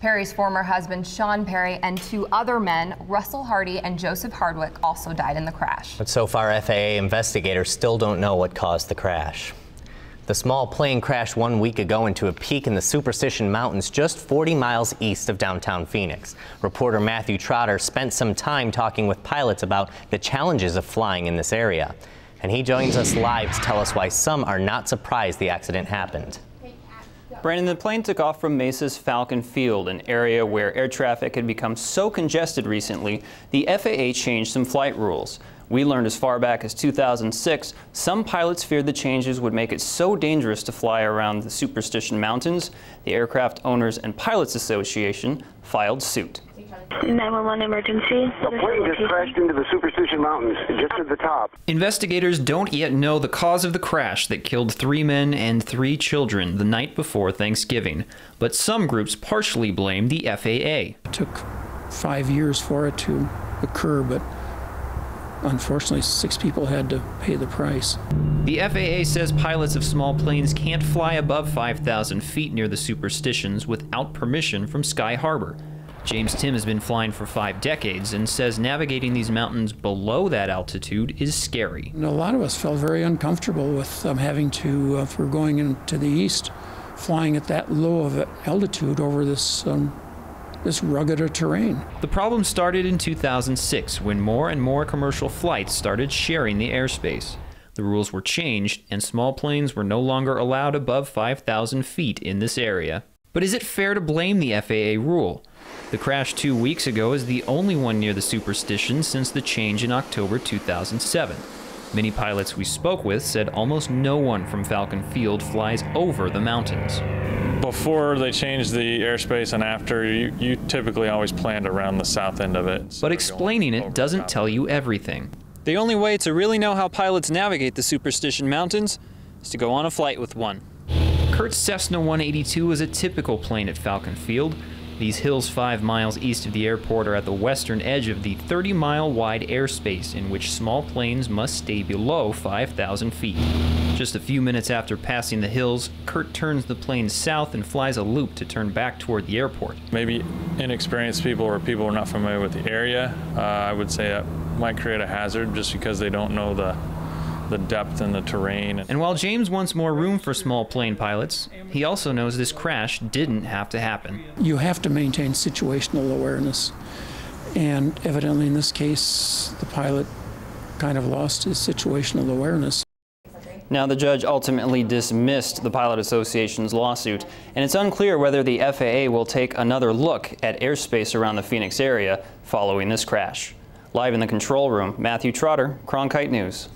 Perry's former husband, Sean Perry, and 2 other men, Russell Hardy and Joseph Hardwick, also died in the crash. But so far, FAA investigators still don't know what caused the crash. The small plane crashed 1 week ago into a peak in the Superstition Mountains just 40 miles east of downtown Phoenix. Reporter Matthew Trotter spent some time talking with pilots about the challenges of flying in this area. And he joins us live to tell us why some are not surprised the accident happened. Brandon, the plane took off from Mesa's Falcon Field, an area where air traffic had become so congested recently, the FAA changed some flight rules. We learned as far back as 2006, some pilots feared the changes would make it so dangerous to fly around the Superstition Mountains, the Aircraft Owners and Pilots Association filed suit. 911 emergency. The plane just crashed into the Superstition Mountains, just at the top. Investigators don't yet know the cause of the crash that killed 3 men and 3 children the night before Thanksgiving, but some groups partially blame the FAA. It took 5 years for it to occur, but unfortunately 6 people had to pay the price. The FAA says pilots of small planes can't fly above 5,000 feet near the Superstitions without permission from Sky Harbor. James Tim has been flying for 5 decades and says navigating these mountains below that altitude is scary. And a lot of us felt very uncomfortable with having to, if we're going into the east, flying at that low of altitude over this rugged terrain. The problem started in 2006 when more and more commercial flights started sharing the airspace. The rules were changed and small planes were no longer allowed above 5,000 feet in this area. But is it fair to blame the FAA rule? The crash 2 weeks ago is the only one near the Superstition since the change in October 2007. Many pilots we spoke with said almost no one from Falcon Field flies over the mountains. Before they changed the airspace and after, you typically always planned around the south end of it. But explaining it doesn't tell you everything. The only way to really know how pilots navigate the Superstition Mountains is to go on a flight with one. Kurt's Cessna 182 is a typical plane at Falcon Field. These hills 5 miles east of the airport are at the western edge of the 30-mile wide airspace in which small planes must stay below 5,000 feet. Just a few minutes after passing the hills, Kurt turns the plane south and flies a loop to turn back toward the airport. Maybe inexperienced people or people who are not familiar with the area, I would say that might create a hazard just because they don't know the depth and the terrain. And while James wants more room for small plane pilots, he also knows this crash didn't have to happen. You have to maintain situational awareness, and evidently in this case the pilot kind of lost his situational awareness. Now the judge ultimately dismissed the Pilot Association's lawsuit, and it's unclear whether the FAA will take another look at airspace around the Phoenix area following this crash. Live in the control room, Matthew Trotter, Cronkite News.